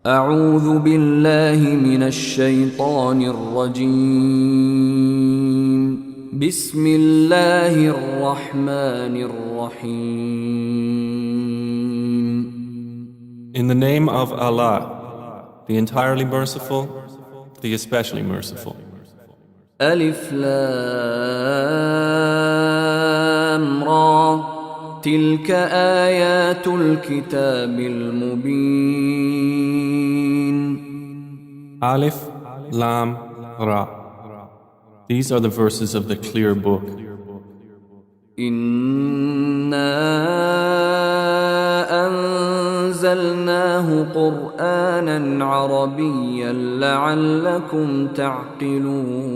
أعوذ بالله من الشيطان الرجيم. بسم الله الرحمن الرحيم. In the name of Allah, the entirely merciful, the especially merciful. ألف لام را تلك آيات الكتاب المبين. Alif, Lam, Ra. These are the verses of the clear book. إنا أنزلناه قرآنا عربيا لعلكم تعقلون.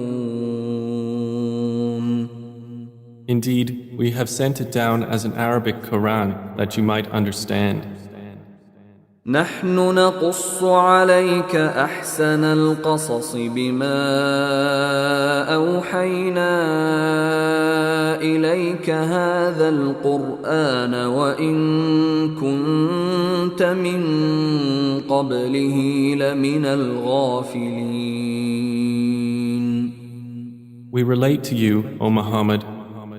Indeed, we have sent it down as an Arabic Quran that you might understand. نحن نقص عليك أحسن القصص بما أوحينا إليك هذا القرآن وإن كنت من قبله لمن الغافلين. We relate to you, O Muhammad,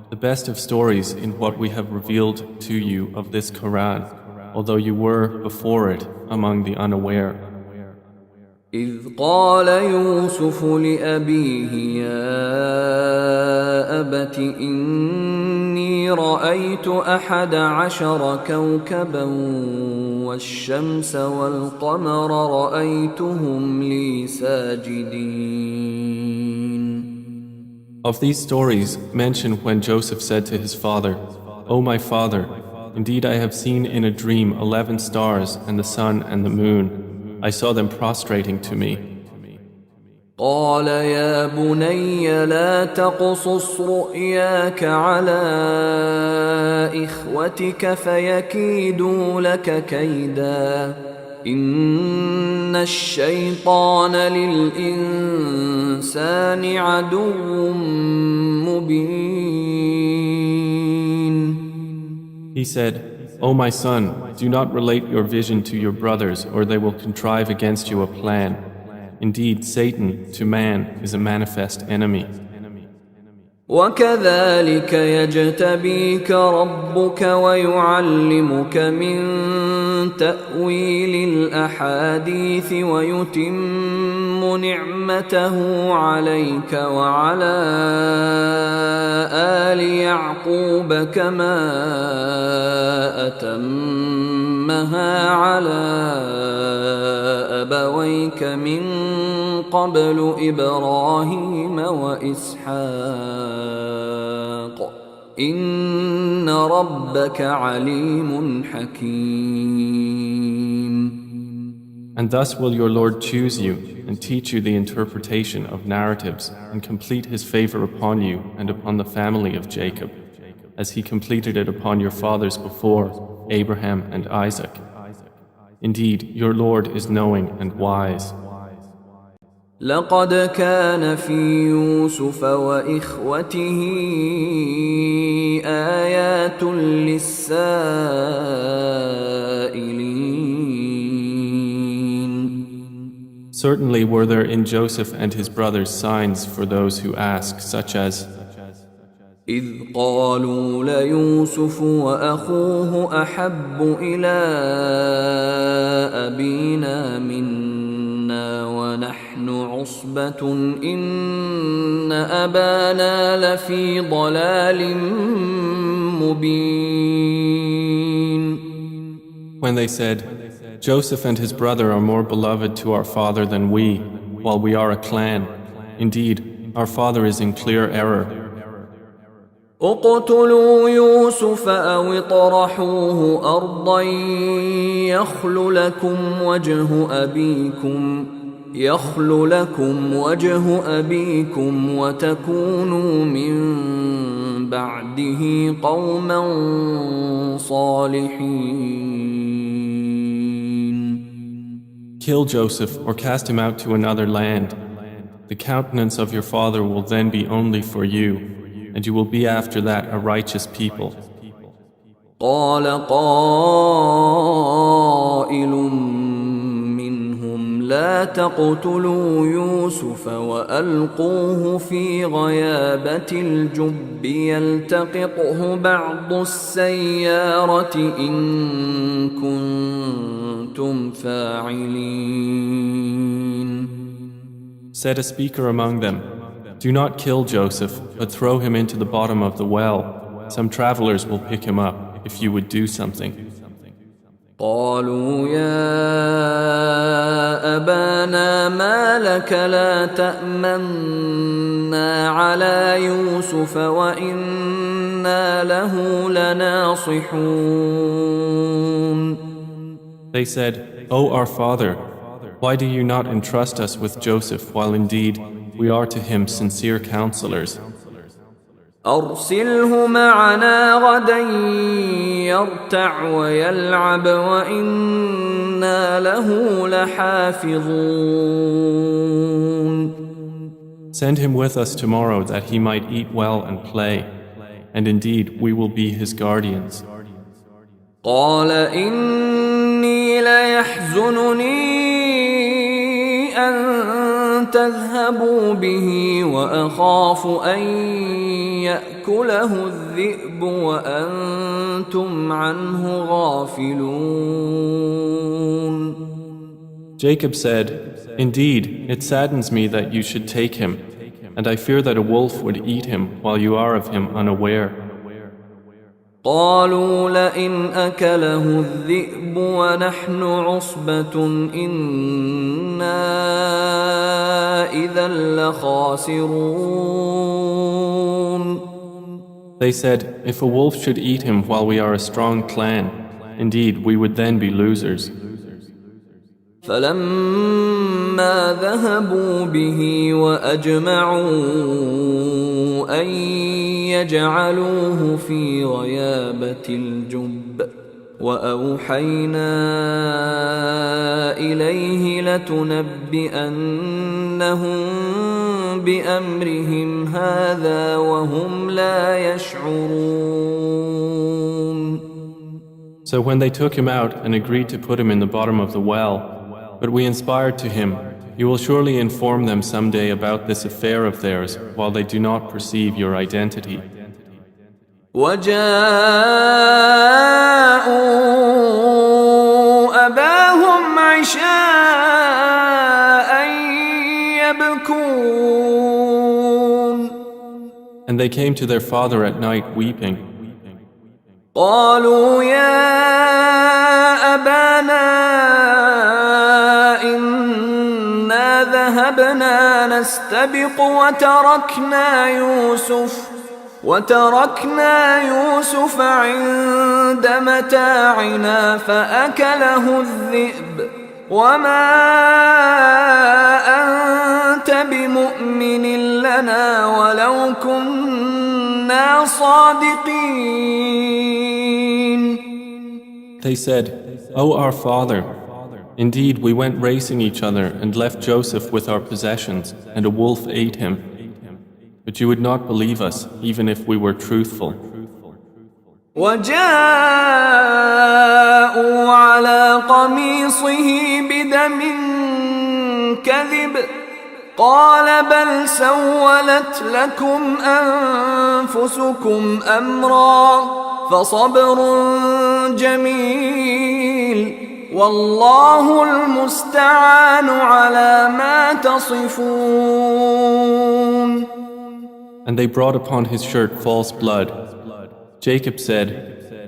the best of stories in what we have revealed to you of this Quran, although you were before it among the unaware. إذ قال يوسف لأبيه يا أبت إني رأيت 11 كوكبا والشمس والقمر رأيتهم لي ساجدين. Of these stories, mention when Joseph said to his father, O my father, indeed I have seen in a dream 11 stars and the sun and the moon. I saw them prostrating to me. قال يا بني لا تقصص رؤياك على إخوتك فيكيدوا لك كيدا إن الشيطان للإنسان عدو مبين. He said, O my son, do not relate your vision to your brothers or they will contrive against you a plan. Indeed, Satan to man is a manifest enemy. وكذلك يجتبيك ربك ويعلمك من تأويل الأحاديث ويتم نعمته عليك وعلى آل يعقوب كما أتمها على أبويك من قبل إبراهيم وإسحاق إن ربك عليم حكيم. And thus will your Lord choose you and teach you the interpretation of narratives and complete his favor upon you and upon the family of Jacob, as he completed it upon your fathers before, Abraham and Isaac. Indeed, your Lord is knowing and wise. لقد كان في يوسف وإخوته آيات للسائلين. Certainly were there in Joseph and his brothers signs for those who ask, such as إذ قالوا ليوسف وأخوه أحب إلى أبينا منا ونحن عصبة إن أبانا لفي ضلال مبين. When they said, Joseph and his brother are more beloved to our father than we, while we are a clan. Indeed, our father is in clear error. اقتلوا يوسف أو اطرحوه أرضا يخل لكم وجه أبيكم وتكونوا من بعده قوما صالحين. Kill Joseph or cast him out to another land. The countenance of your father will then be only for you, and you will be after that a righteous people. قال قائل لا تقتلوا يوسف وألقوه في غيابة الجب يلتقطه بعض السيارة إن كنتم فاعلين. Said a speaker among them, "Do not kill Joseph, but throw him into the bottom of the well. Some travelers will pick him up if you would do something." قالوا يا أبانا ما لك لا تأمنا على يوسف وإنا له لناصحون. They said, "O our father, why do you not entrust us with Joseph while indeed we are to him sincere counselors? أرسله معنا غدا يرتع ويلعب وإنا له لحافظون. Send him with us tomorrow that he might eat well and play, and indeed we will be his guardians." قال إني ليحزنني أن تذهبوا به وأخاف أن يأكله الذئب وأنتم عنه غافلون. Jacob said, "Indeed, it saddens me that you should take him, and I fear that a wolf would eat him while you are of him unaware." قالوا لئن أكله الذئب ونحن عصبة إنا إذا لخاسرون. They said, "If a wolf should eat him while we are a strong clan, indeed we would then be losers." فلما ذهبوا به وأجمعوا أن يجعلوه في غيابة الجب وأوحينا إليه لتنبئنهم بأمرهم هذا وهم لا يشعرون. So when they took him out and agreed to put him in the bottom of the well, but we inspired to him, "You will surely inform them someday about this affair of theirs while they do not perceive your identity." وجاءوا أباهم عشاء يبكون. And they came to their father at night weeping. قالوا يا أبانا إنا ذهبنا نستبق وتركنا يوسف عند متاعنا فأكله الذئب وما أنت بمؤمن لنا ولو كنا صادقين. They said, "O our father, indeed we went racing each other and left Joseph with our possessions, and a wolf ate him. But you would not believe us, even if we were truthful." وجاءوا على قميصه بدم كذب قال بل سولت لكم أنفسكم أمرا فصبر جميل والله المستعان على ما تصفون. And they brought upon his shirt false blood. Jacob said,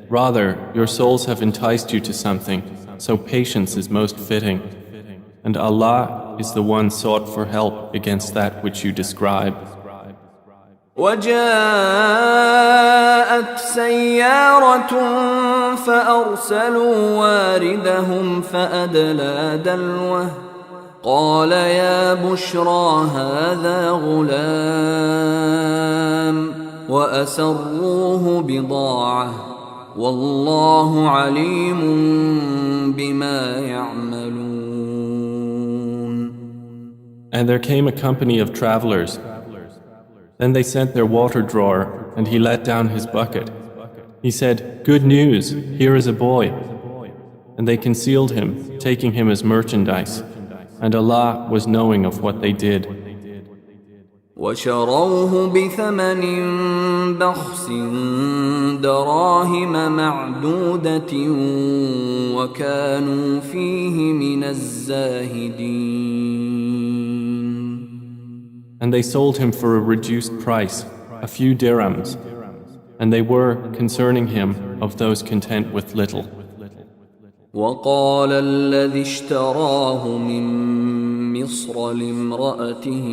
"Rather, your souls have enticed you to something, so patience is most fitting. And Allah is the one sought for help against that which you describe." وجاءت سيارة فأرسلوا واردهم فأدلى دلوه قال يا بشرى هذا غلام وأسروه بضاعة والله عليم بما يعملون. And there came a company of travelers. Then they sent their water drawer, and he let down his bucket. He said, "Good news, here is a boy." And they concealed him, taking him as merchandise. And Allah was knowing of what they did. وشروه بثمن بخس دراهم معدودة وكانوا فيه من الزاهدين. And they sold him for a reduced price, a few dirhams, and they were, concerning him, of those content with little. وقال الذي اشتراه من مصر لامرأته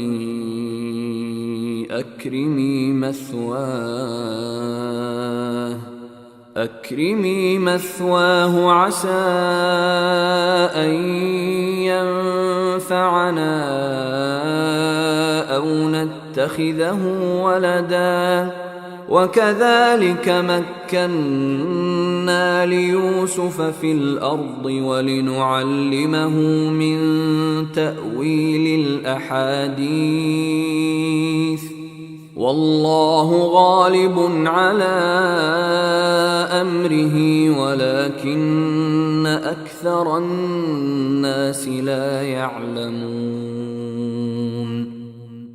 أكرمي مثواه عسى أن ينفعنا أو نتخذه ولدا وكذلك مكنا ليوسف في الأرض ولنعلمه من تأويل الأحاديث والله غالب على أمره ولكن أكثر الناس لا يعلمون.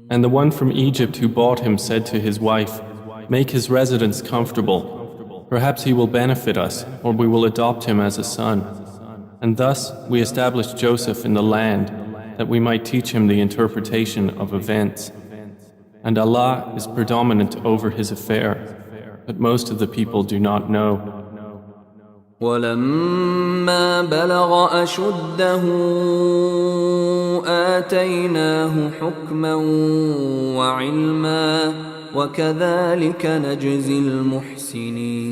And the one from Egypt who bought him said to his wife, "Make his residence comfortable. Perhaps he will benefit us, or we will adopt him as a son." And thus we established Joseph in the land, that we might teach him the interpretation of events. And Allah is predominant over his affair, but most of the people do not know. ولما بلغ أشده آتيناه حكما وعلما وكذلك نجزي المحسنين.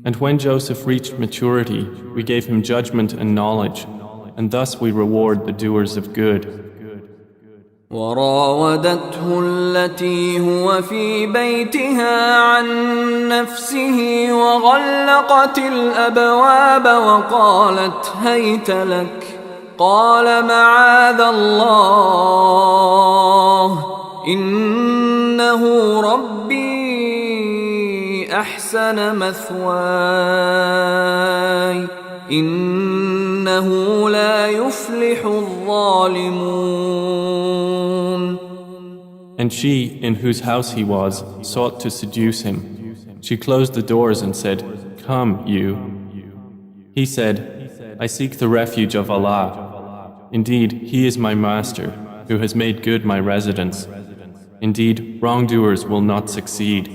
And when Joseph reached maturity, we gave him judgment and knowledge, and thus we reward the doers of good. وراودته التي هو في بيتها عن نفسه وغلقت الأبواب وقالت هيت لك قال معاذ الله إنه ربي أحسن مثواي إنه لا يفلح الظالمون. And she, in whose house he was, sought to seduce him. She closed the doors and said, "Come, you." He said, "I seek the refuge of Allah. Indeed, He is my master, who has made good my residence. Indeed, wrongdoers will not succeed."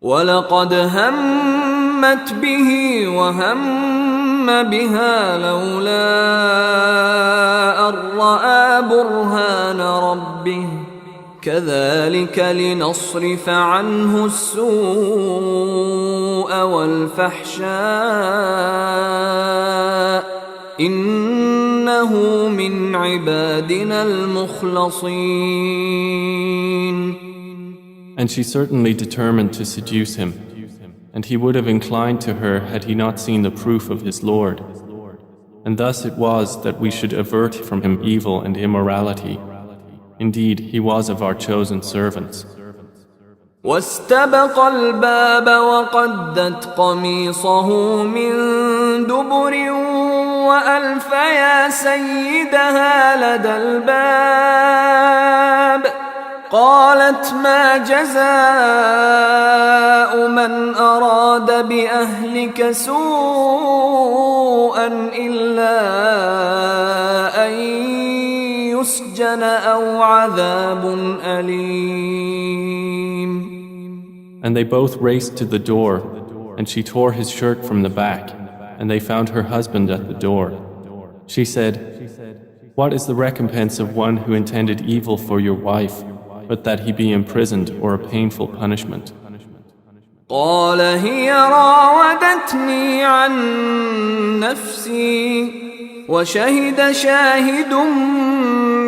وَلَقَدْ هَمَّتْ بِهِ وَهَمَّ بِهَا لَوْلَا أَن رَّأَىٰ بُرْهَانَ رَبِّهِ كَذَلِكَ لِنَصْرِفَ عَنْهُ السُّوءَ وَالْفَحْشَاءَ إِنَّهُ مِنْ عِبَادِنَا الْمُخْلَصِينَ. And she certainly determined to seduce him, and he would have inclined to her had he not seen the proof of his Lord. And thus it was that we should avert from him evil and immorality. Indeed, he was of our chosen servants. واستبق الباب وقدت قميصه من دبر وألف يا سيدها لدى الباب قالت ما جزاء من أراد بأهلك سوءا إلا أن يسجن أو عذاب أليم. And they both raced to the door, and she tore his shirt from the back, and they found her husband at the door. She said, "What is the recompense of one who intended evil for your wife, but that he be imprisoned or a painful punishment?" قال هي راودتني عن نفسي وشهد شاهد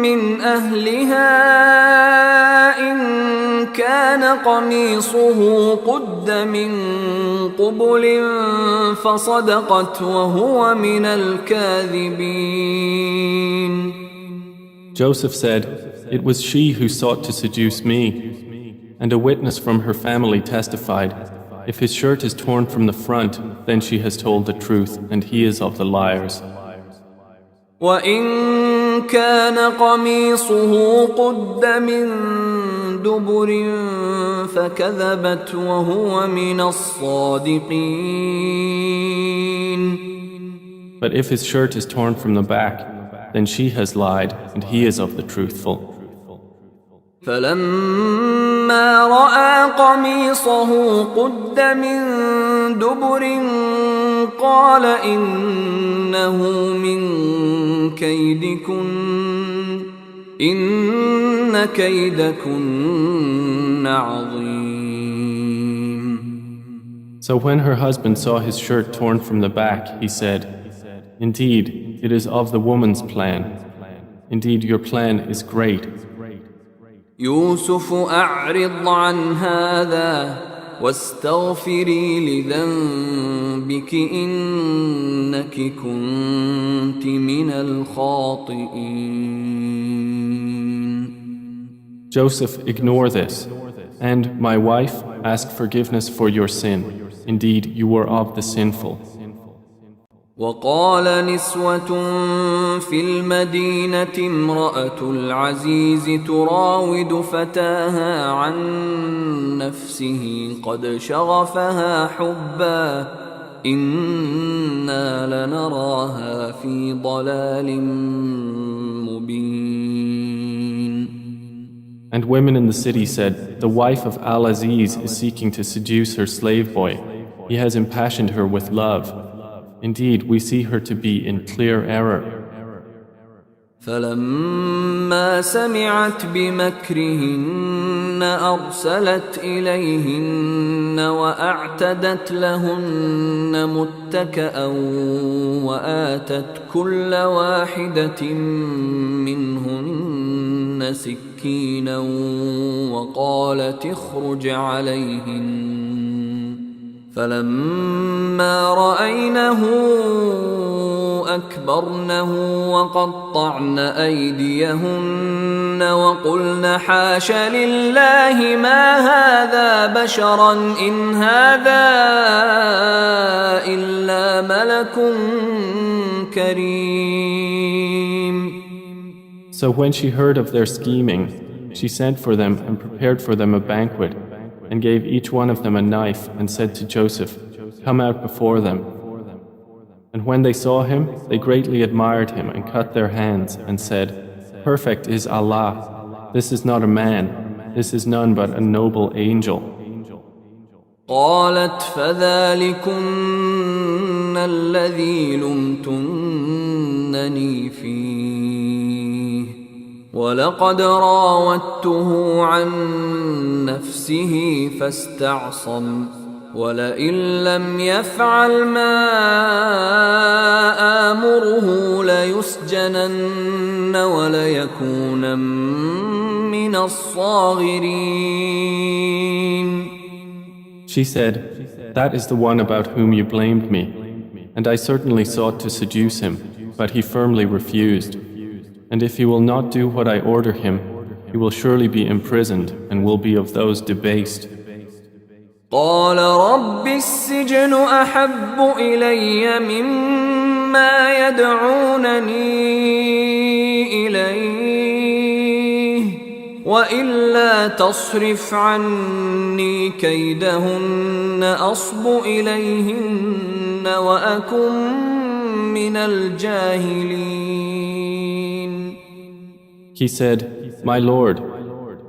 من أهلها إن كان قميصه قد من قبل فصدقت وهو من الكاذبين. Joseph said, "It was she who sought to seduce me." And a witness from her family testified, "If his shirt is torn from the front, then she has told the truth, and he is of the liars." وإن كان قميصه قد من دبر فكذبت وهو من الصادقين. But if his shirt is torn from the back, then she has lied and he is of the truthful. فلما رأى قميصه قد من دبر قال إنه من كيدكن إن كيدكن عظيم. So when her husband saw his shirt torn from the back, he said, "Indeed, it is of the woman's plan. Indeed, your plan is great." يوسف أعرض عن هذا واستغفري لذنبك إنك كنت من الخاطئين. Joseph, ignore this, and my wife, ask forgiveness for your sin. Indeed, you were of the sinful. وقال نسوة في المدينة امرأة العزيز تراود فتاها عن نفسه قد شغفها حبا إنا لنراها في ضلال مبين. And women in the city said, the wife of Al-Aziz is seeking to seduce her slave boy. He has impassioned her with love. Indeed, we see her to be in clear error. فلما سمعت بمكرهن أرسلت إليهن وأعتدت لهن متكأ وآتت كل واحدة منهن سكينا وقالت اخرج عليهن فلما رأينه أكبرنه وقطعن أيديهن وقلن حاش لله ما هذا بشرا إن هذا إلا ملك كريم. So when she heard of their scheming, she sent for them and prepared for them a banquet, and gave each one of them a knife and said to Joseph, "Come out before them." And when they saw him, they greatly admired him and cut their hands and said, "Perfect is Allah. This is not a man. This is none but a noble angel." قالت فذلكن الذي لمتنني فيه ولقد راودته عن نفسه فاستعصم ولئن لم يفعل ما آمره ليسجنن وليكونن من الصاغرين. She said, "That is the one about whom you blamed me, and I certainly sought to seduce him, but he firmly refused. And if he will not do what I order him, he will surely be imprisoned and will be of those debased." قال رب السجن أحب إلي مما يدعونني إليه وإلا تصرف عني كيدهن أصب إليهن وأكن من الجاهلين. He said, "My Lord,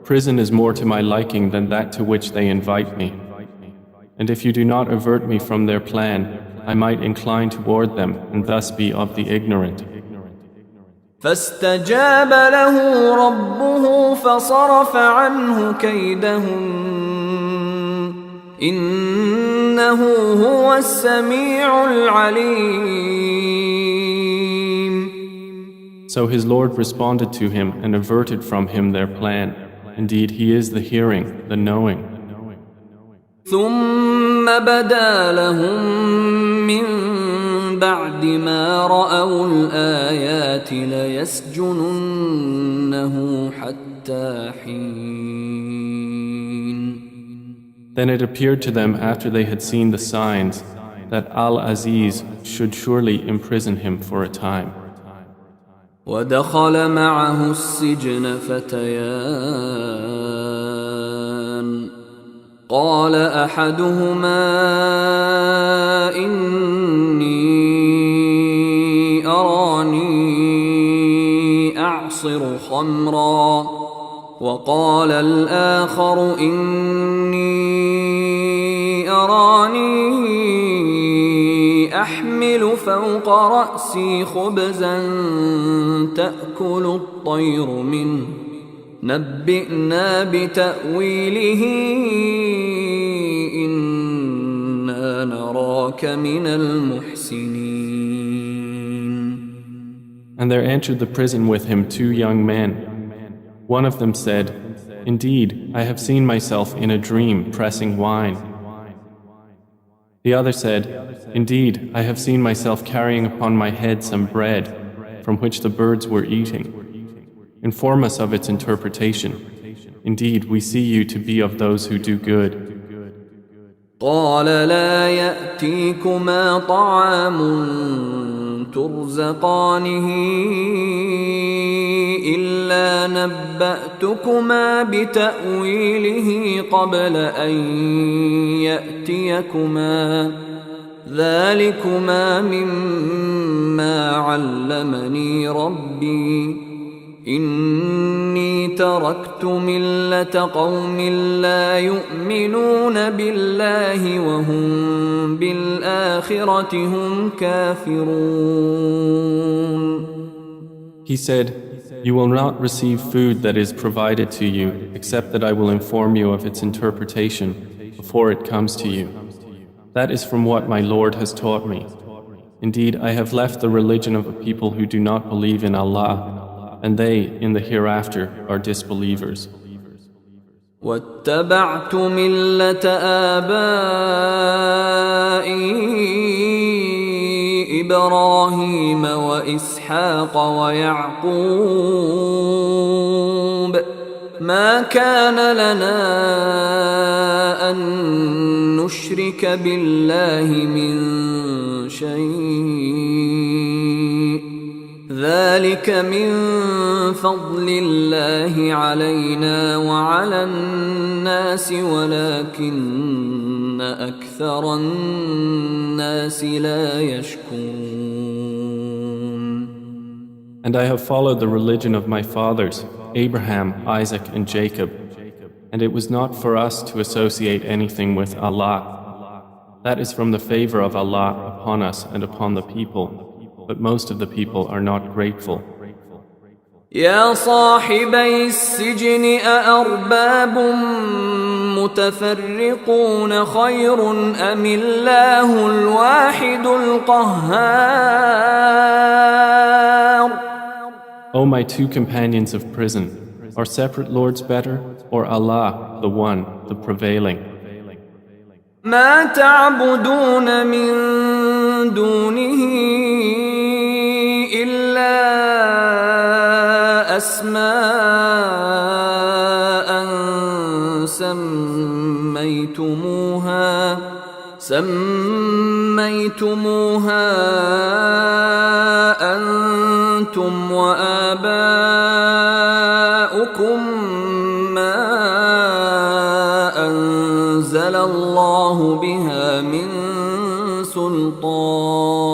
prison is more to my liking than that to which they invite me. And if you do not avert me from their plan, I might incline toward them and thus be of the ignorant." فاستجاب له ربه فصرف عنه كيدهن إنه هو السميع العليم. So his Lord responded to him and averted from him their plan. Indeed, he is the hearing, the knowing. ثم بدا لهم من بعد ما رأوا الآيات ليسجننه حتى حين. Then it appeared to them after they had seen the signs that Al-Aziz should surely imprison him for a time. ودخل معه السجن فتيان قال أحدهما إني أراني أعصر خمرا وقال الآخر إني أراني أحمل فوق رأسي خبزا تأكل الطير منه نبئنا بتأويله إنا نراك من المحسنين. And there entered the prison with him 2 young men. One of them said, "Indeed, I have seen myself in a dream pressing wine." The other said, "Indeed, I have seen myself carrying upon my head some bread from which the birds were eating. Inform us of its interpretation. Indeed, we see you to be of those who do good." قال لا يأتيكما طعام ترزقانه إلا نبأتكما بتأويله قبل أن يأتيكما ذلكما مما علمني ربي إني تركت ملة قوم لا يؤمنون بالله وهم بالآخرة هم كافرون. He said, "You will not receive food that is provided to you except that I will inform you of its interpretation before it comes to you. That is from what my Lord has taught me. Indeed, I have left the religion of a people who do not believe in Allah, and they, in the hereafter, are disbelievers." واتبعت ملة آبائي إبراهيم وإسحاق ويعقوب ما كان لنا أن نشرك بالله من شيء ذلك من فضل الله علينا وعلى الناس ولكن أكثر الناس لا يشكرون. And I have followed the religion of my fathers, Abraham, Isaac, and Jacob, and it was not for us to associate anything with Allah. That is from the favor of Allah upon us and upon the people, but most of the people are not grateful. يا صاحبي السجن أأرباب متفرقون خير أم الله الواحد القهار. O my 2 companions of prison, are separate lords better, or Allah, the one, the prevailing? ما تعبدون من دونه إلا أسماء سميتموها أنتم وآباؤكم ما أنزل الله بها من سلطان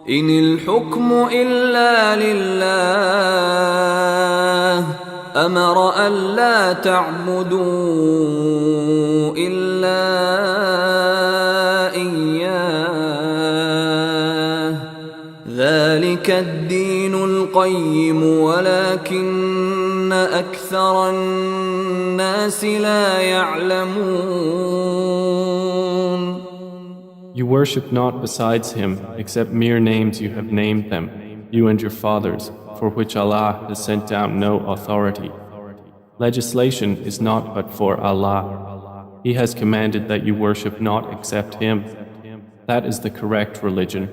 إن الحكم إلا لله أمر ألا تعبدوا إلا إياه ذلك الدين القيم ولكن أكثر الناس لا يعلمون. You worship not besides him except mere names you have named them, you and your fathers, for which Allah has sent down no authority. Legislation is not but for Allah. He has commanded that you worship not except Him. That is the correct religion,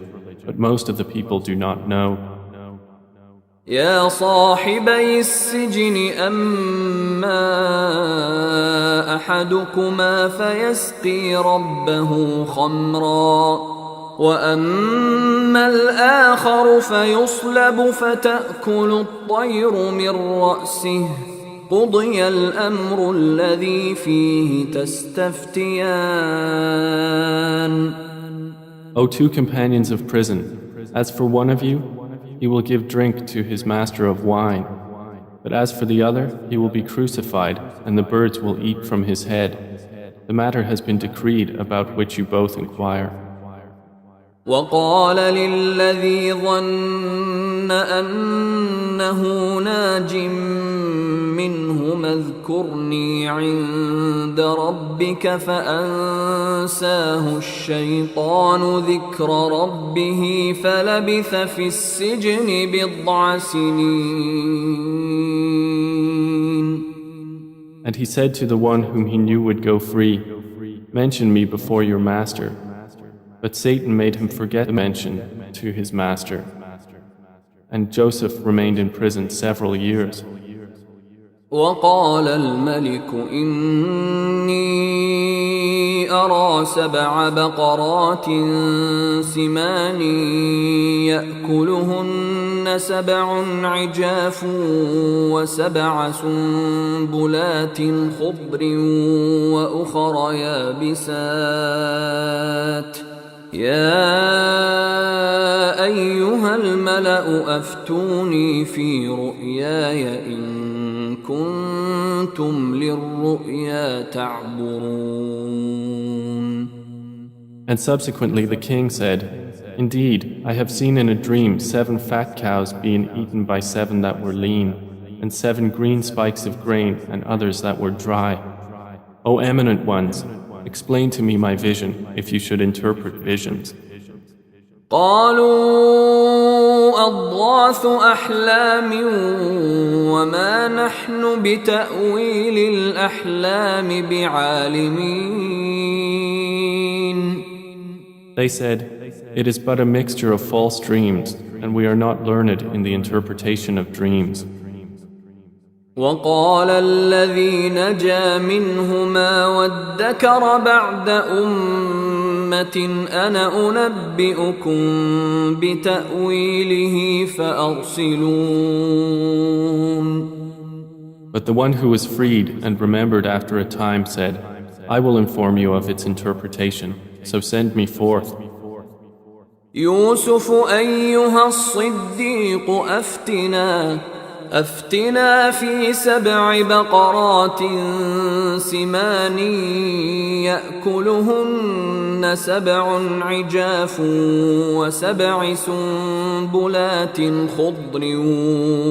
but most of the people do not know. يا صاحبي السجن أما أحدكما فيسقي ربه خمرا وأما الآخر فيصلب فتأكل الطير من رأسه قضي الأمر الذي فيه تستفتيان. O two companions of prison, as for one of you, he will give drink to his master of wine. But as for the other, he will be crucified, and the birds will eat from his head. The matter has been decreed about which you both inquire. وقال للذي ظن أنه ناج منهما اذكرني عند ربك فأنساه الشيطان ذكر ربه فلبث في السجن بضع سنين. And he said to the one whom he knew would go free, "Mention me before your master." But Satan made him forget mention to his master. And Joseph remained in prison several years. وقال الملك إني أرى 7 بقرات سمان يأكلهن 7 عجاف و7 سنبلات خضر وأخر يابسات يا أيها الملأ أفتوني في رؤياي إن كنتم للرؤيا تعبرون. And subsequently the king said, "Indeed, I have seen in a dream 7 fat cows being eaten by 7 that were lean, and 7 green spikes of grain and others that were dry. O eminent ones, explain to me my vision if you should interpret visions." قالوا أضغاث أحلام وما نحن بتأويل الأحلام بعالمين. They said, "It is but a mixture of false dreams, and we are not learned in the interpretation of dreams." وقال الذي نجا منهما وادكر بعد أمة أنا أنبئكم بتأويله فأرسلون. But the one who was freed and remembered after a time said, "I will inform you of its interpretation, so send me forth." يوسف أيها الصديق أفتنا في 7 بقرات سمان يأكلهن 7 عجاف و7 سنبلات خضر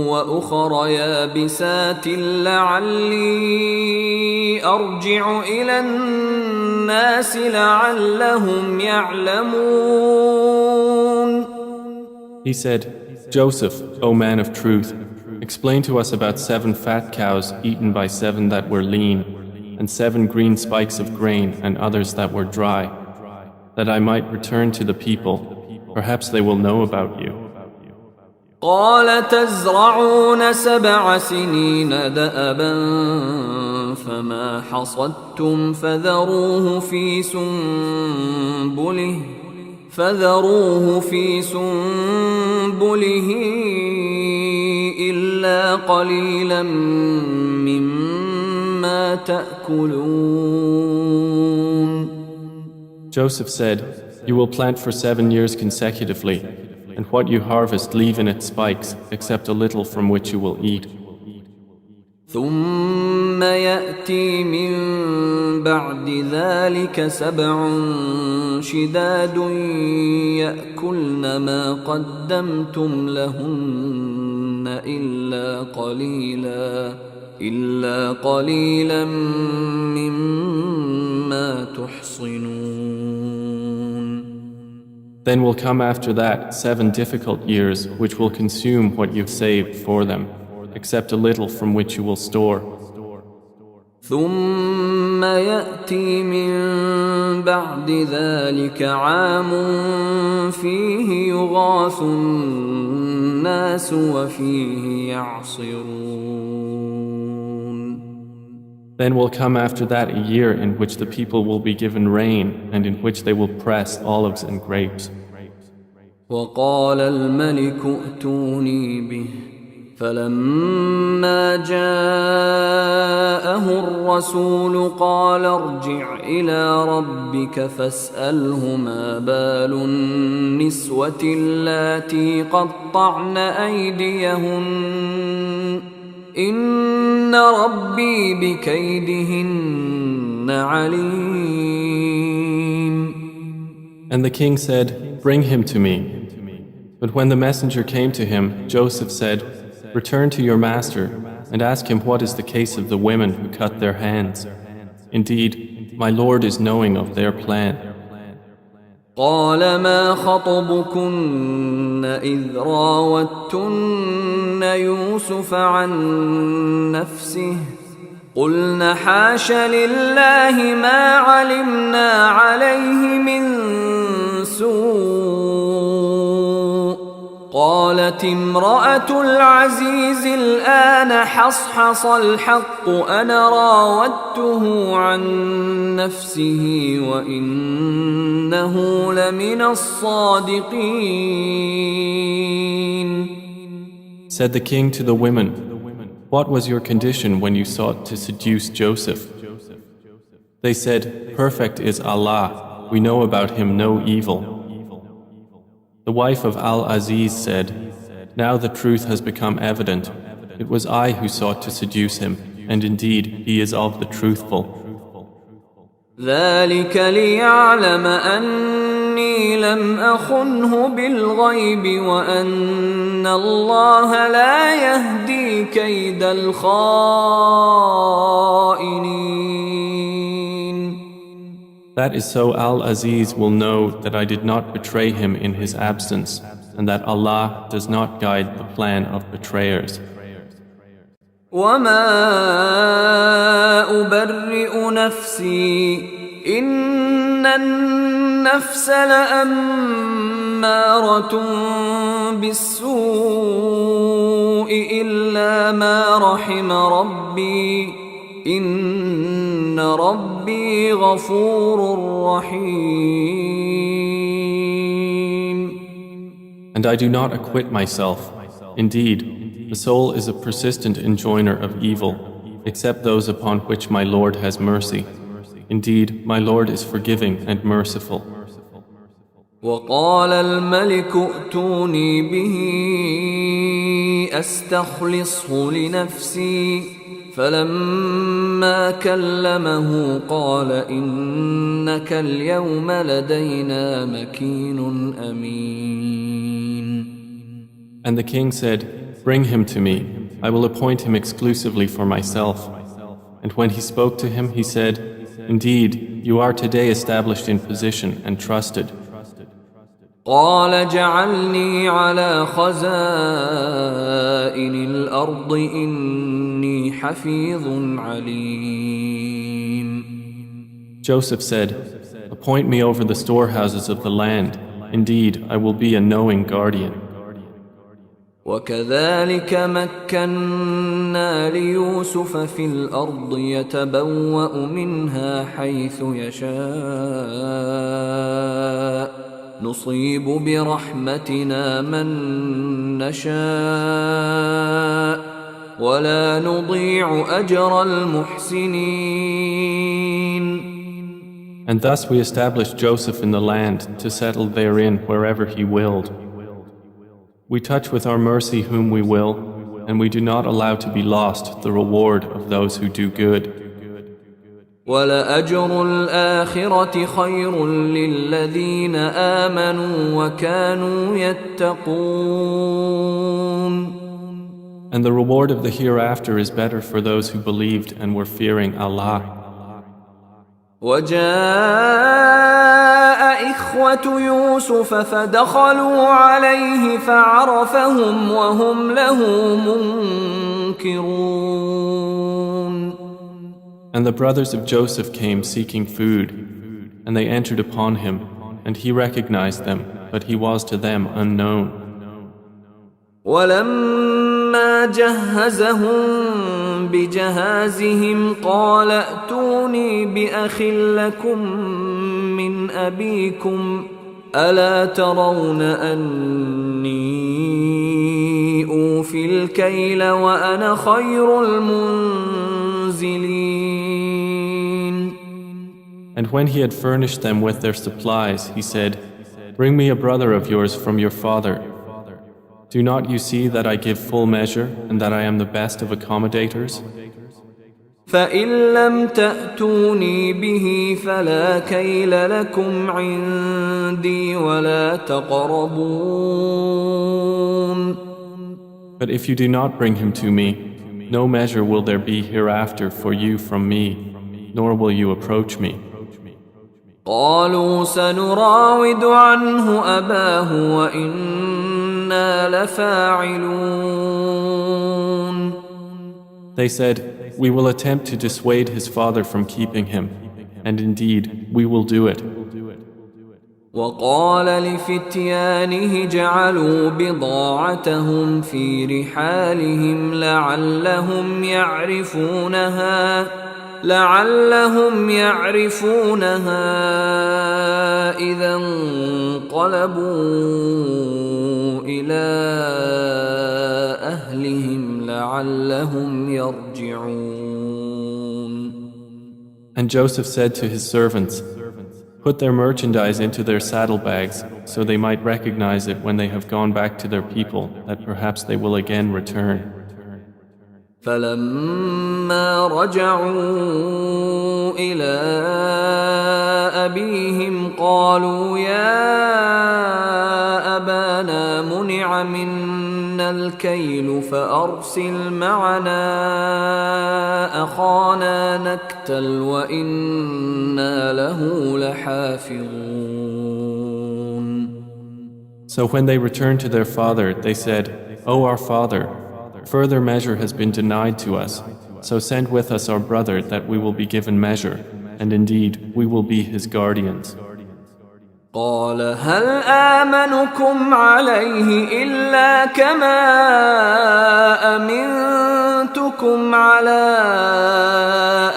وأخر يابسات لعلي أرجع إلى الناس لعلهم يعلمون. He said, "Joseph, O man of truth, explain to us about 7 fat cows eaten by 7 that were lean, and 7 green spikes of grain and others that were dry, that I might return to the people. Perhaps they will know about you." قال تزرعون 7 سنين دأبا فما حصدتم فذروه في سنبله إلا قليلا مما تأكلون. Joseph said, "You will plant for 7 years consecutively, and what you harvest leave in its spikes, except a little from which you will eat. ثم يأتي من بعد ذلك 7 شداد يأكلن ما قدمتم لهن إلا قليلا مما تحصنون. Then will come after that 7 difficult years which will consume what you've saved for them, except a little from which you will store. ثم يأتي من بعد ذلك عام فيه يغاث الناس وفيه يعصرون. Then will come after that a year in which the people will be given rain and in which they will press olives and grapes. وقال الملك ائتوني به فلما جاءه الرسول قال ارجع إلى ربك فاسأله ما بال النسوة اللاتي قطعن أيديهن إن ربي بكيدهن عليم. And the king said, "Bring him to me." But when the messenger came to him, Joseph said, "Return to your master and ask him what is the case of the women who cut their hands. Indeed, my Lord is knowing of their plan." قال ما خطبكن إذ راوتن يوسف عن نفسه قلن حاش لله ما علمنا عليه من سوء قالت امرأة العزيز الآن حصحص الحق أنا راودته عن نفسه وإنه لمن الصادقين. Said the king to the women, "What was your condition when you sought to seduce Joseph?" They said, "Perfect is Allah, we know about him no evil." The wife of Al-Aziz said, "Now the truth has become evident. It was I who sought to seduce him, and indeed he is of the truthful." ذلك ليعلم أني لم أخنه بالغيب وأن الله لا يهدي كيد الخائنين. That is so Al-Aziz will know that I did not betray him in his absence, and that Allah does not guide the plan of betrayers. وما أبرئ نفسي إن النفس لأمارة بالسوء إلا ما رحم ربي إن ربي غفور رحيم. And I do not acquit myself. Indeed, the soul is a persistent enjoiner of evil, except those upon which my Lord has mercy. Indeed, my Lord is forgiving and merciful. وقال الملك ائتوني به أستخلصه لنفسي فلما كلمه قال إنك اليوم لدينا مكين أمين. And the king said, "Bring him to me. I will appoint him exclusively for myself." And when he spoke to him, he said, "Indeed, you are today established in position and trusted." قال جعلني على خزائن الأرض إني حفيظ عليم. Joseph said, "Appoint me over the storehouses of the land. Indeed, I will be a knowing guardian." وكذلك مكنا ليوسف في الأرض يتبوأ منها حيث يشاء نصيب برحمتنا من نشاء ولا نضيع أجر المحسنين. And thus we established Joseph in the land to settle therein wherever he willed. We touch with our mercy whom we will, and we do not allow to be lost the reward of those who do good. وَلَأَجْرُ الْآخِرَةِ خَيْرٌ لِلَّذِينَ آمَنُوا وَكَانُوا يَتَّقُونَ. And the reward of the hereafter is better for those who believed and were fearing Allah. وَجَاءَ إِخْوَةُ يُوسُفَ فَدَخَلُوا عَلَيْهِ فَعَرَفَهُمْ وَهُمْ لَهُ مُنكِرُونَ. And the brothers of Joseph came seeking food, and they entered upon him, and he recognized them, but he was to them unknown. وَلَمَّا جَهَّزَهُم بجهازهم قال ائتوني بأخ لكم من أبيكم ألا ترون أني أوفي الكيل وأنا خير المنزلين. And when he had furnished them with their supplies, he said, "Bring me a brother of yours from your father. Do not you see that I give full measure and that I am the best of accommodators? فإن لم تأتوني به فلا كيل لكم عندي ولا تقربون." But if you do not bring him to me, no measure will there be hereafter for you from me, nor will you approach me. قالوا سنراود عنه أباه وإنا لفاعلون. They said, "We will attempt to dissuade his father from keeping him, and indeed we will do it." وقال لفتيانه جعلوا بضاعتهم في رحالهم لعلهم يعرفونها إذا انقلبوا إلى أهلهم لعلهم يرجعون. And Joseph said to his servants, "Put their merchandise into their saddlebags, so they might recognize it when they have gone back to their people, that perhaps they will again return." فلما رجعوا إلى أبيهم قالوا يا أبانا منع منا الكيل فأرسل معنا أخانا نكتل وإنا له لحافظون. So when they returned to their father, they said, "O our father, further measure has been denied to us, so send with us our brother that we will be given measure, and indeed we will be his guardians." قال هل آمنكم عليه إلا كما أمنتكم على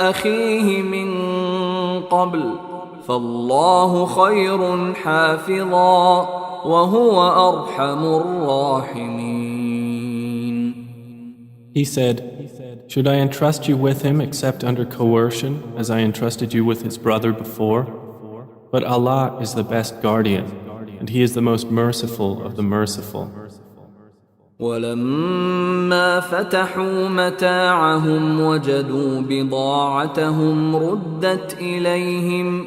أخيه من قبل فالله خير حافظا وهو أرحم الراحمين. He said, "Should I entrust you with him except under coercion, as I entrusted you with his brother before? But Allah is the best guardian, and He is the most merciful of the merciful." ولما فتحوا متاعهم وجدوا بضاعتهم ردت إليهم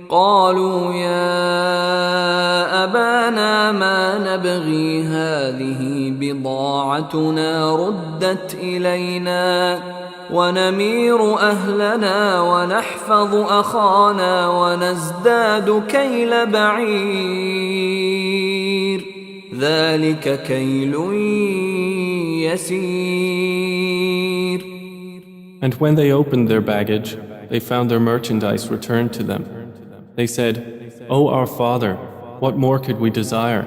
قالوا يا أبانا ما نبغي هذه بضاعتنا ردت إلينا ونمير أهلنا ونحفظ أخانا ونزداد كيل بعير ذلك كيل يسير. And when they opened their baggage, they found their merchandise returned to them. They said, "O our father, what more could we desire?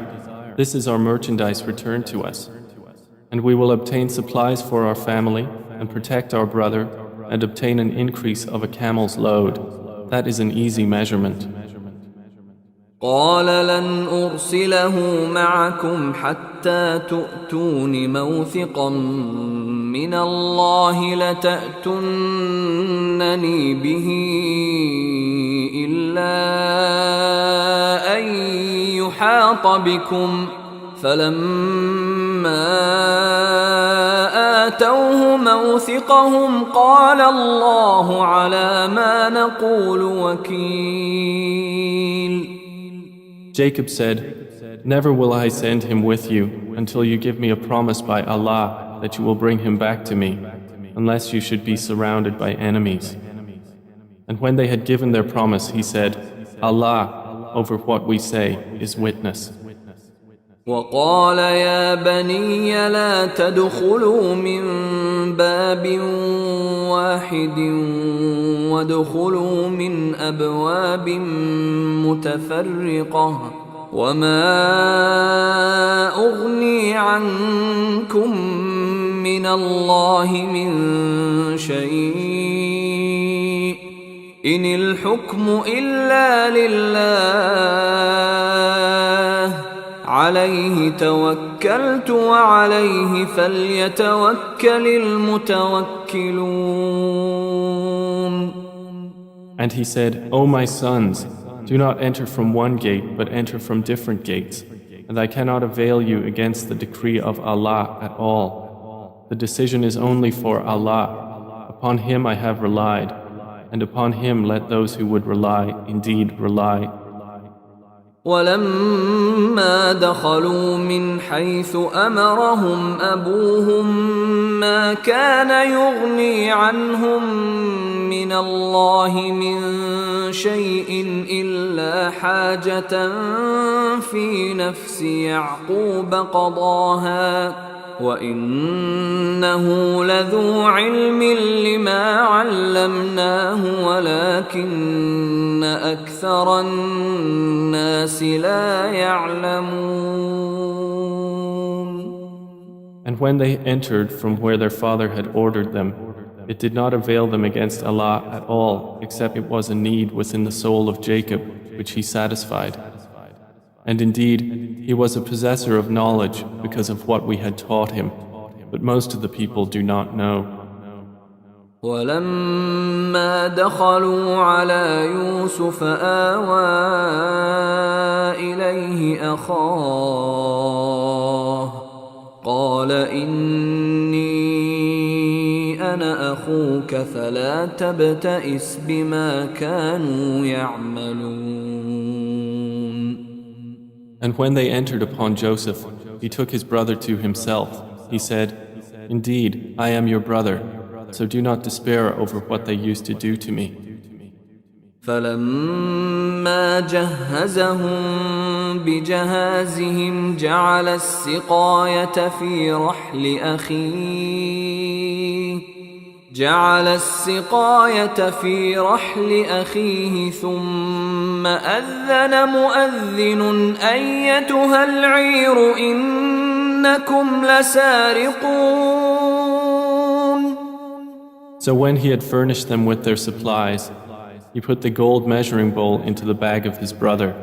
This is our merchandise returned to us. And we will obtain supplies for our family and protect our brother and obtain an increase of a camel's load. That is an easy measurement." قال لن أرسله معكم حتى تؤتون موثقا من الله لتأتونني به إلا أن يحاط بكم فلما آتوه موثقهم قال الله على ما نقول وكيل. Jacob said, "Never will I send him with you until you give me a promise by Allah that you will bring him back to me, unless you should be surrounded by enemies." And when they had given their promise, he said, "Allah, over what we say, is witness." وقال يا بني لا تدخلوا من باب واحد وادخلوا من أبواب متفرقة وما أغني عنكم من الله من شيء إن الحكم إلا لله عليه توكلت وعليه فليتوكل المتوكلون. And he said, O my sons, do not enter from one gate, but enter from different gates. And I cannot avail you against the decree of Allah at all. The decision is only for Allah. Upon Him I have relied, and upon Him let those who would rely indeed rely. ولما دخلوا من حيث أمرهم أبوهم ما كان يغني عنهم من الله من شيء إلا حاجة في نفس يعقوب قضاها وإنه لذو علم لما علمناه ولكن أكثر الناس لا يعلمون. And when they entered from where their father had ordered them, it did not avail them against Allah at all, except it was a need within the soul of Jacob, which He satisfied. And indeed, he was a possessor of knowledge because of what we had taught him, but most of the people do not know. ولما دخلوا على يوسف آوى إليه أخاه قال إني أنا أخوك فلا تبتئس بما كانوا يعملون. And when they entered upon Joseph, he took his brother to himself. He said, Indeed, I am your brother, so do not despair over what they used to do to me. فلما جهزهم بجهازهم جعل السقاية في رحل أخيه ثم أذن مؤذن أيتها العير إنكم لسارقون. So when he had furnished them with their supplies, he put the gold measuring bowl into the bag of his brother.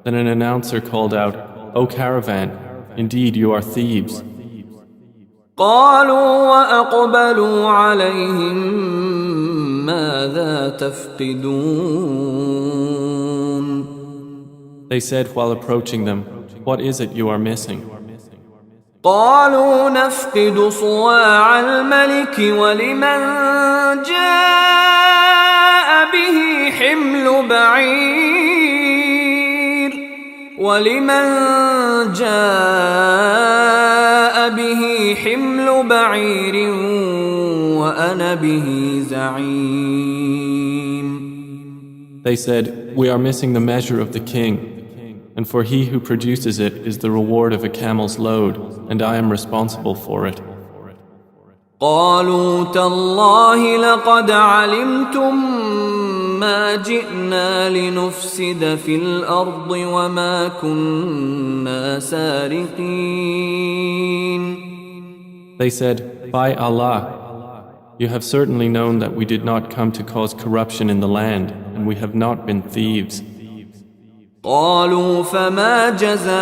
Then an announcer called out, O caravan, indeed you are thieves. قالوا وأقبلوا عليهم ماذا تفقدون. They said while approaching them, What is it you are missing? قالوا نفقد صواع الملك ولمن جاء به حمل بعير وأنا به زعيم. They said, We are missing the measure of the king, and for he who produces it is the reward of a camel's load, and I am responsible for it. قالوا تالله لقد علمتم ما جئنا لنفسد في الأرض وما كنا سارقين. They said, By Allah, you have certainly known that we did not come to cause corruption in the land, and we have not been thieves. قالوا فما جزاؤه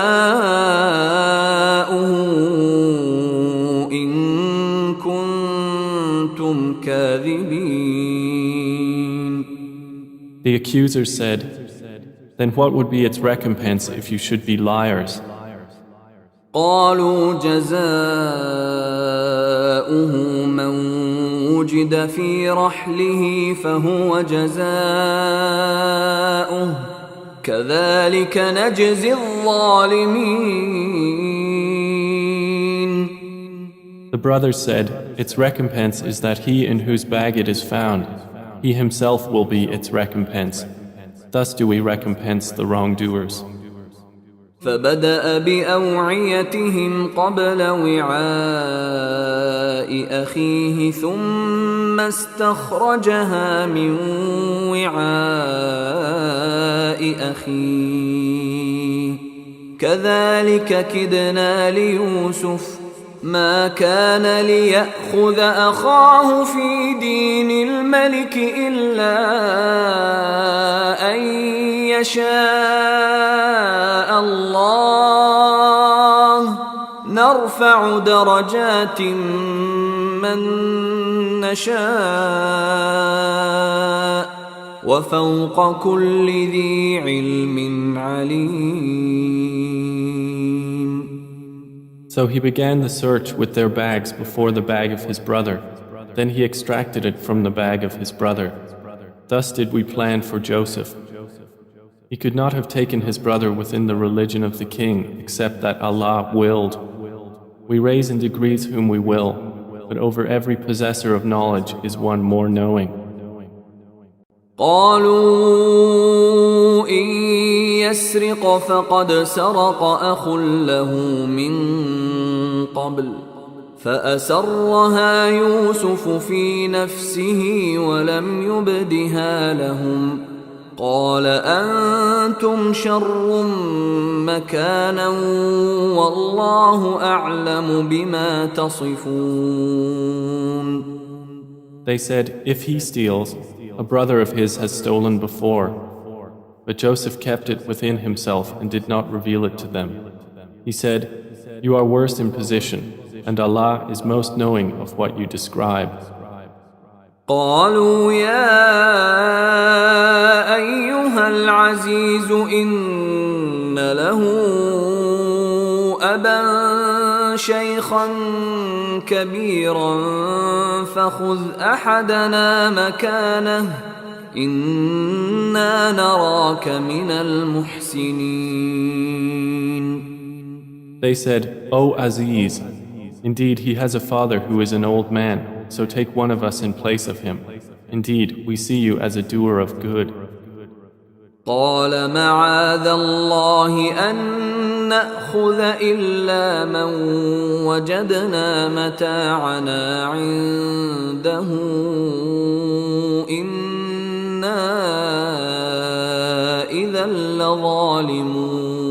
إن كنتم كاذبين. The accusers said, Then what would be its recompense if you should be liars? قالوا جزاؤه من وجد في رحله فهو جزاؤه كذلك نجزي الظالمين. The brothers said, Its recompense is that he in whose bag it is found, he himself will be its recompense. Thus do we recompense the wrongdoers. فبدأ بأوعيتهم قبل وعاء أخيه ثم استخرجها من وعاء أخيه كذلك كدنا ليوسف ما كان ليأخذ أخاه في دين الملك إلا أن يشاء الله نرفع درجات من نشاء وفوق كل ذي علم عليم. So he began the search with their bags before the bag of his brother. Then he extracted it from the bag of his brother. Thus did we plan for Joseph. He could not have taken his brother within the religion of the king except that Allah willed. We raise in degrees whom we will, but over every possessor of knowledge is one more knowing. قالوا إن يسرق فقد سرق أخ له من قبل فأسرها يوسف في نفسه ولم يبدها لهم قال أنتم شر مكانا والله أعلم بما تصفون. They said, if he steals, a brother of his has stolen before. But Joseph kept it within himself and did not reveal it to them. He said, you are worse in position, and Allah is most knowing of what you describe. قالوا يا أيها العزيز إن له أبا شيخا كبيرا فخذ أحدنا مكانه إنا نراك من المحسنين. They said, O Aziz, indeed he has a father who is an old man, so take one of us in place of him. Indeed, we see you as a doer of good. قال معاذ الله أن نأخذ إلا من وجدنا متاعنا عنده إنا إذا لظالمون.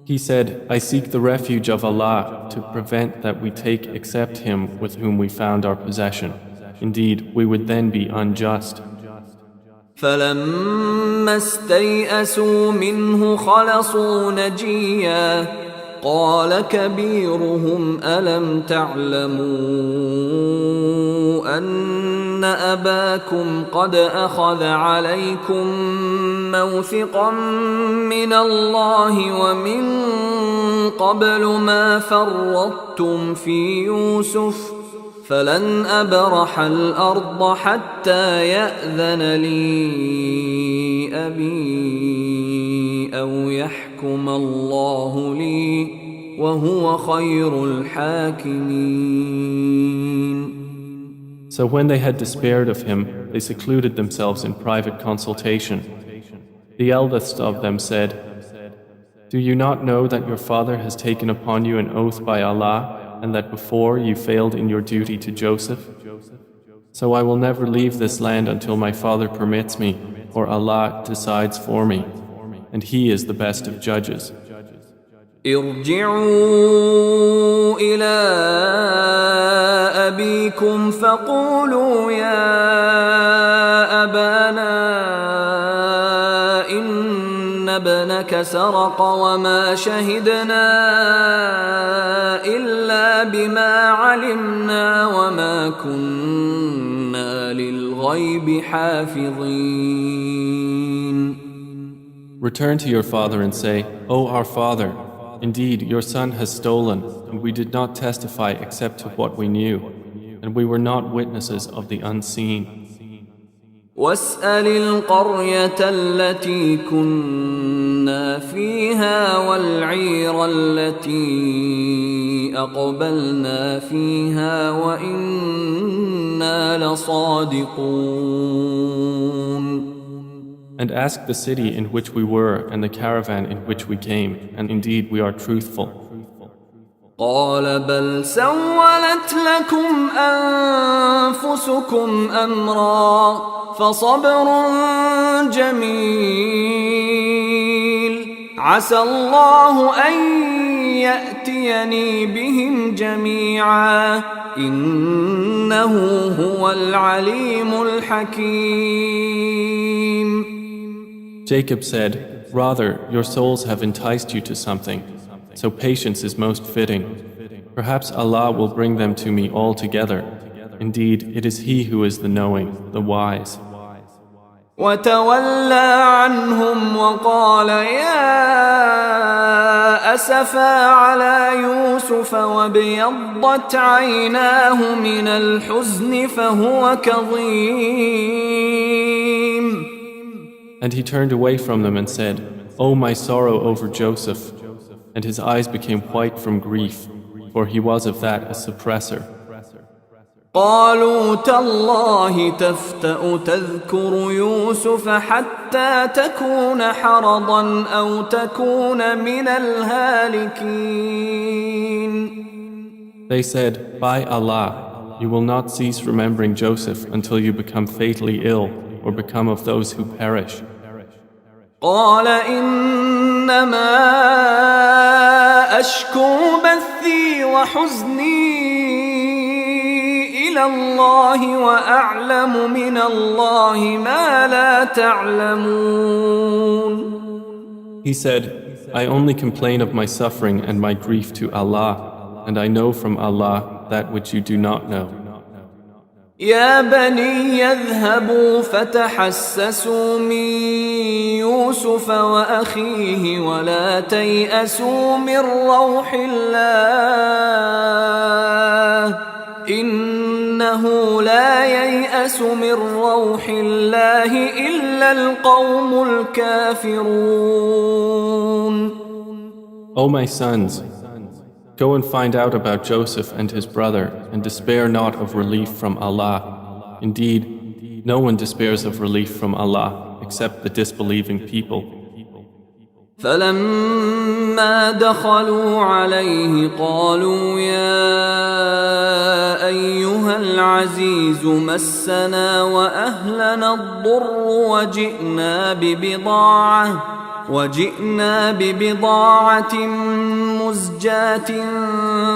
He said, I seek the refuge of Allah to prevent that we take except him with whom we found our possession. Indeed, we would then be unjust. فلما استيئسوا منه خلصوا نجيا قال كبيرهم ألم تعلموا أن أباكم قد أخذ عليكم موثقا من الله ومن قبل ما فرطتم في يوسف فلن أبرح الأرض حتى يأذن لي أبي أو يحكم الله لي وهو خير الحاكمين. So when they had despaired of him, they secluded themselves in private consultation. The eldest of them said, do you not know that your father has taken upon you an oath by Allah and that before you failed in your duty to Joseph? So I will never leave this land until my father permits me, or Allah decides for me, and He is the best of judges. ارجعوا إلى أبيكم فقولوا يا أبانا إن ابنك سرق وما شهدنا إلا بما علمنا وما كنا للغيب حافظين. Return to your father and say, O our father, indeed your son has stolen, and we did not testify except to what we knew, and we were not witnesses of the unseen. واسأل القرية التي كنا فيها والعير التي أقبلنا فيها وإنا لصادقون. And ask the city in which we were and the caravan in which we came, and indeed we are truthful. قال بل سولت لكم أنفسكم أمرا فصبر جميل عسى الله أن يأتيني بهم جميعا إنه هو العليم الحكيم. Jacob said, "Rather, your souls have enticed you to something, so patience is most fitting. Perhaps Allah will bring them to me all together. Indeed, it is He who is the knowing, the wise." وتولى عنهم وقال يا أسفا على يوسف وابيضت عيناه من الحزن فهو كظيم. And he turned away from them and said, "Oh, my sorrow over Joseph." And his eyes became white from grief, for he was of that a suppressor. قالوا تالله تفتأ تذكر يوسف حتى تكون حرضا أو تكون من الهالكين. They said, "By Allah, you will not cease remembering Joseph until you become fatally ill or become of those who perish." قال إنما أشكو بثي وحزني إلى الله وأعلم من الله ما لا تعلمون. He said, "I only complain of my suffering and my grief to Allah, and I know from Allah that which you do not know." يا بني يذهبوا فتحسسوا من يوسف وأخيه ولا تيأسوا من روح الله إنه لا ييأس من روح الله إلا القوم الكافرون. O my sons, go and find out about Joseph and his brother, and despair not of relief from Allah. Indeed, no one despairs of relief from Allah except the disbelieving people. فلما دخلوا عليه قالوا يا أيها العزيز مسنا وأهلنا الضر وجئنا ببضاعة مزجاة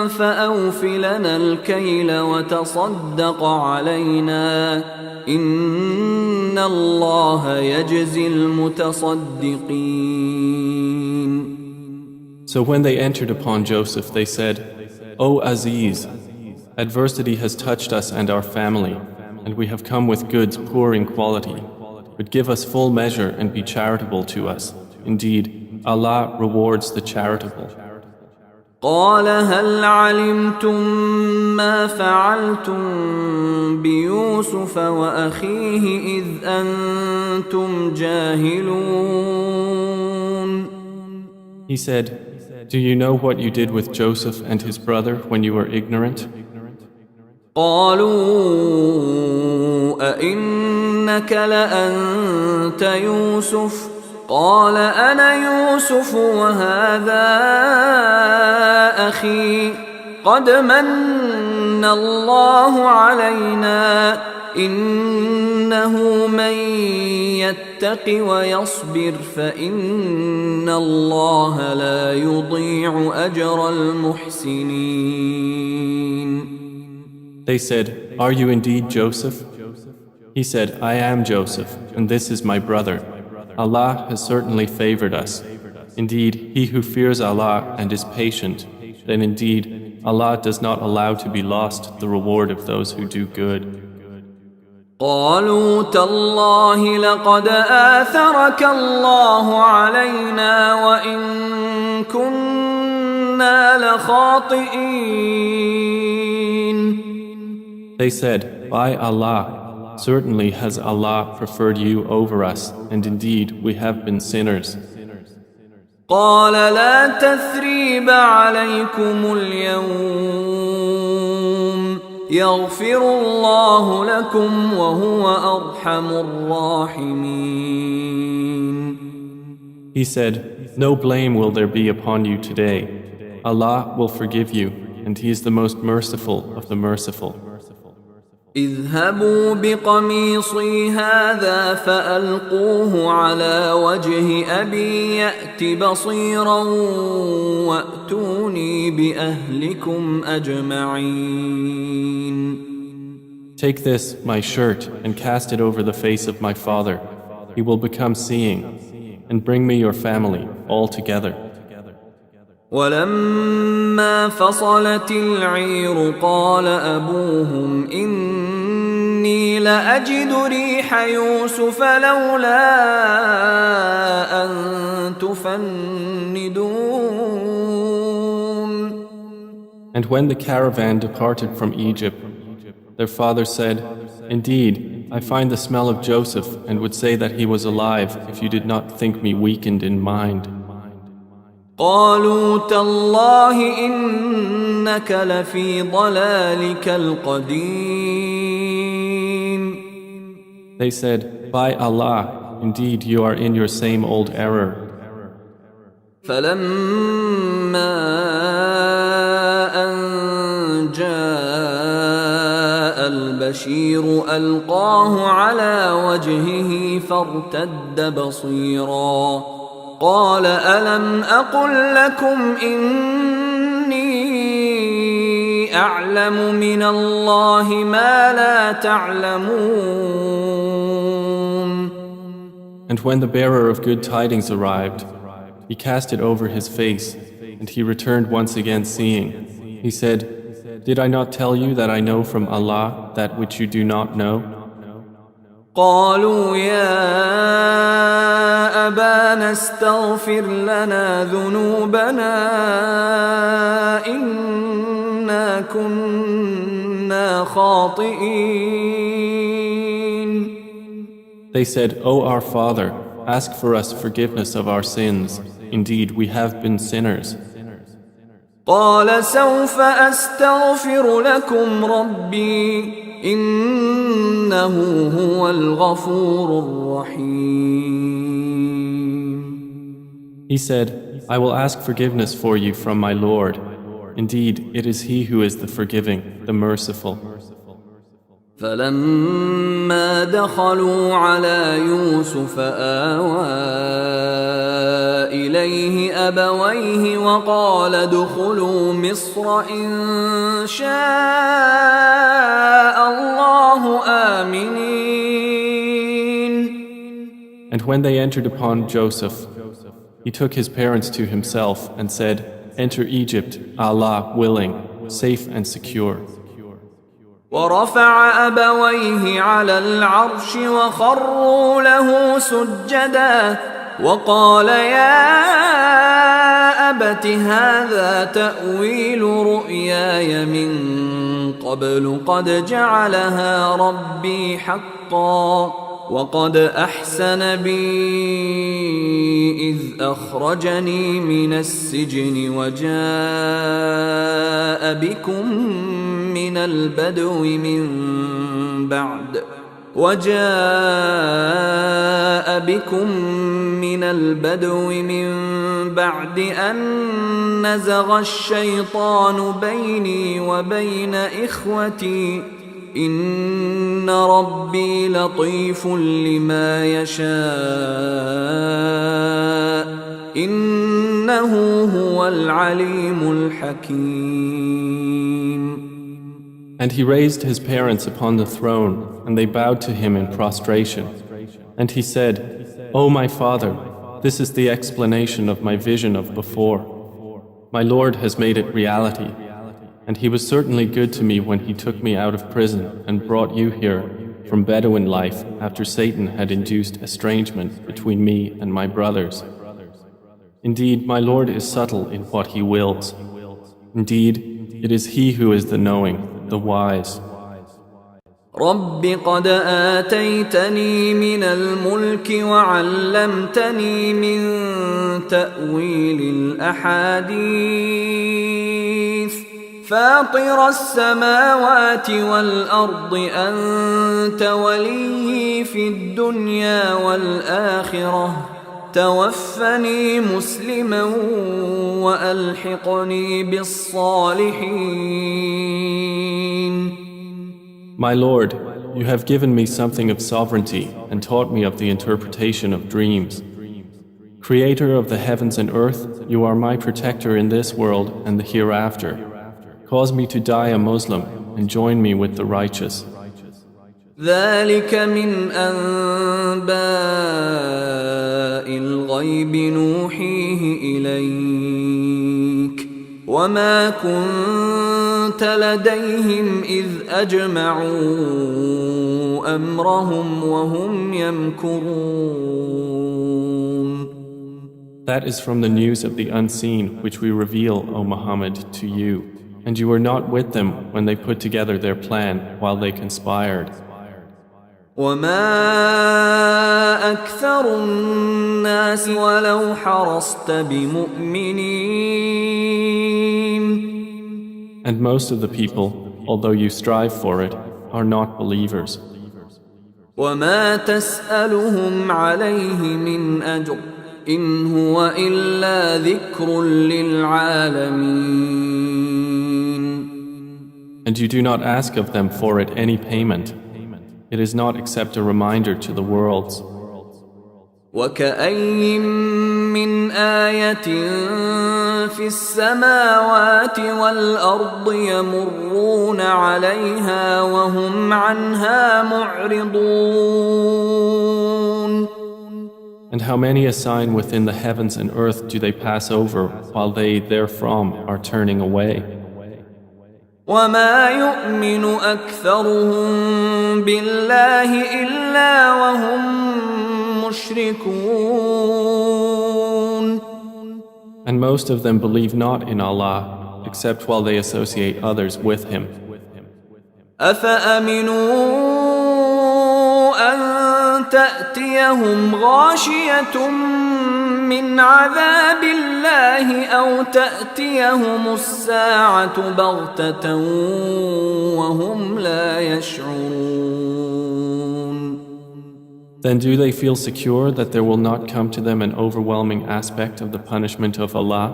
فأوف لنا الكيل وتصدق علينا إن الله يجزي المتصدقين. So when they entered upon Joseph, they said, "O Aziz, adversity has touched us and our family, and we have come with goods poor in quality. But give us full measure and be charitable to us. Indeed, Allah rewards the charitable." قال هل علمتم ما فعلتم بيوسف وأخيه إذ أنتم جاهلون. He said, "Do you know what you did with Joseph and his brother when you were ignorant?" قالوا أئنك لأنت يوسف قال أنا يوسف وهذا أخي قد من الله علينا إنه من يتق ويصبر فإن الله لا يضيع أجر المحسنين. They said, "Are you indeed Joseph?" He said, "I am Joseph, and this is my brother. Allah has certainly favored us. Indeed, he who fears Allah and is patient, then indeed Allah does not allow to be lost the reward of those who do good." قالوا تالله لقد آثرك الله علينا وإن كنا لخاطئين. They said, "By Allah, certainly has Allah preferred you over us, and indeed we have been sinners." قال لا تثريب عليكم اليوم يغفر الله لكم وهو أرحم الراحمين. He said, "No blame will there be upon you today. Allah will forgive you, and He is the most merciful of the merciful. اذهبوا بقميصي هذا فألقوه على وجه أبي يأت بصيرا وأتوني بأهلكم أجمعين. Take this, my shirt, and cast it over the face of my father. He will become seeing, and bring me your family all together. ولما فصلت العير قال أبوهم إني لأجد ريح يوسف لولا أن تفندون. And when the caravan departed from Egypt, their father said, Indeed, I find the smell of Joseph and would say that he was alive if you did not think me weakened in mind. قالوا تالله إنك لفي ضلالك القديم. They said, By Allah, indeed you are in your same old error. فلما أن جاء البشير ألقاه على وجهه فارتد بصيرا قال ألم أقل لكم إني أعلم من الله ما لا تعلمون. And when the bearer of good tidings arrived, he cast it over his face, and he returned once again seeing. He said, Did I not tell you that I know from Allah that which you do not know? قالوا يا أبانا استغفر لنا ذنوبنا إنا كنا خاطئين. They said, O our father, ask for us forgiveness of our sins. Indeed, we have been sinners. قال سوف أستغفر لكم ربي إنه هو الغفور الرحيم. He said, I will ask forgiveness for you from my Lord. Indeed, it is He who is the forgiving, the merciful. فلما دخلوا على يوسف آوى إليه أبويه وقال ادخلوا مصر إن شاء الله آمنين. And when they entered upon Joseph, he took his parents to himself and said, Enter Egypt, Allah willing, safe and secure. ورفع أبويه على العرش وخروا له سجدا وقال يا أبت هذا تأويل رؤياي من قبل قد جعلها ربي حقا وقد أحسن بي إذ أخرجني من السجن وجاء بكم من البدو من بعد أن نزغ الشيطان بيني وبين إخوتي إن ربي لطيف لما يشاء إنه هو العليم الحكيم. And he raised his parents upon the throne, and they bowed to him in prostration. And he said, O my father, this is the explanation of my vision of before. My Lord has made it reality. And he was certainly good to me when he took me out of prison and brought you here from Bedouin life after Satan had induced estrangement between me and my brothers. Indeed, my Lord is subtle in what he wills. Indeed, it is he who is the knowing, the wise. رب قد آتيتني من الملك وعلمتني من تأويل الأحاديث فاطر السماوات والأرض أنت ولي في الدنيا والآخرة توفني مسلما وألحقني بالصالحين. My Lord, you have given me something of sovereignty and taught me of the interpretation of dreams. Creator of the heavens and earth, you are my protector in this world and the hereafter. Cause me to die a Muslim and join me with the righteous. ذلك من أنباء الغيب نوحيه إليك وما كنت لديهم إذ أجمعوا أمرهم وهم يمكرون. That is from the news of the unseen which we reveal, O Muhammad, to you, and you were not with them when they put together their plan while they conspired. وما أكثر الناس ولو حرصت بمؤمنين. And most of the people, although you strive for it, are not believers. وما تسألهم عليه من أجر إن هو إلا ذكر للعالمين. And you do not ask of them for it any payment. It is not except a reminder to the worlds. وكأي من آية في السماوات والأرض يمرون عليها وهم عنها معرضون. And how many a sign within the heavens and earth do they pass over while they therefrom are turning away? وما يؤمن أكثرهم بالله إلا وهم مشركون. And most of them believe not in Allah except while they associate others with Him. أفأمنوا أن تأتيهم غاشية من عذاب الله أو تأتيهم الساعة بغتة وهم لا يشعرون. Then do they feel secure that there will not come to them an overwhelming aspect of the punishment of Allah,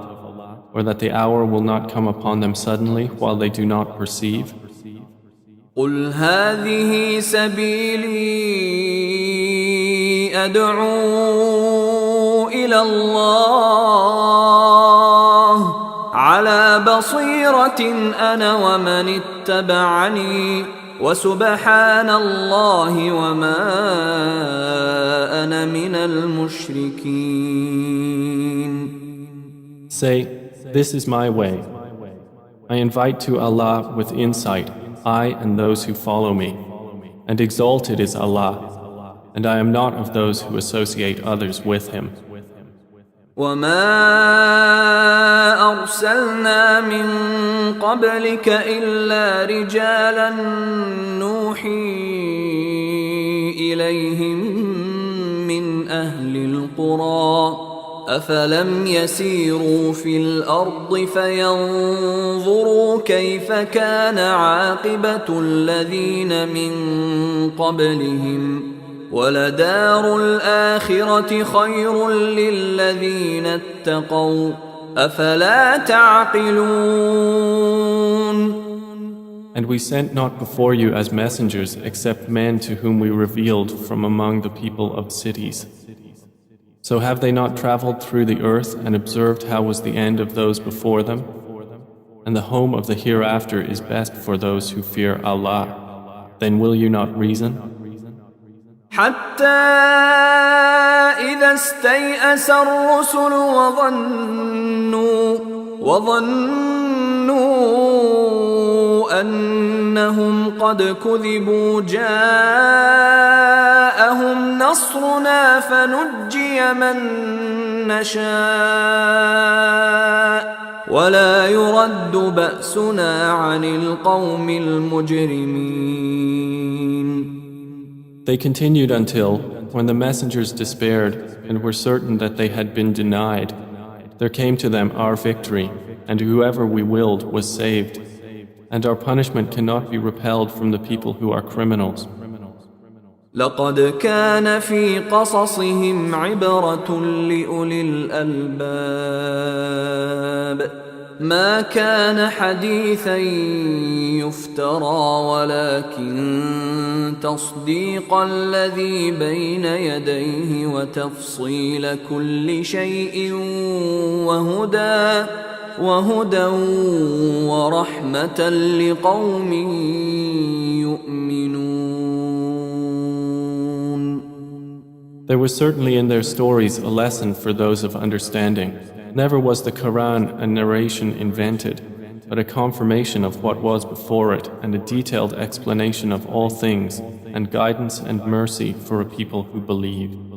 or that the hour will not come upon them suddenly while they do not perceive? قل هذه سبيلي أدعو إلى الله على بصيرة أنا ومن اتبعني وسبحان الله وما أنا من المشركين. Say, this is my way. I invite to Allah with insight, I and those who follow me, and exalted is Allah, and I am not of those who associate others with Him. وما أرسلنا من قبلك إلا رجالا نوحي إليهم من أهل القرى أفلم يسيروا في الأرض فينظروا كيف كان عاقبة الذين من قبلهم ولدار الآخرة خير للذين اتقوا أفلا تعقلون. And we sent not before you as messengers except men to whom we revealed from among the people of cities. So have they not traveled through the earth and observed how was the end of those before them? And the home of the hereafter is best for those who fear Allah. Then will you not reason? حتى إذا استيأس الرسل وظنوا أنهم قد كذبوا جاءهم نصرنا فنجي من نشاء ولا يرد بأسنا عن القوم المجرمين. They continued until, when the messengers despaired and were certain that they had been denied, there came to them our victory, and whoever we willed was saved, and our punishment cannot be repelled from the people who are criminals. لقد كان في قصصهم عبرة لأولي الألباب ما كان حديثا يفترى ولكن تصديق الذي بين يديه وتفصيل كل شيء وهدى ورحمة لقوم يؤمنون. There was certainly in their stories a lesson for those of understanding. Never was the Quran a narration invented, but a confirmation of what was before it and a detailed explanation of all things and guidance and mercy for a people who believe.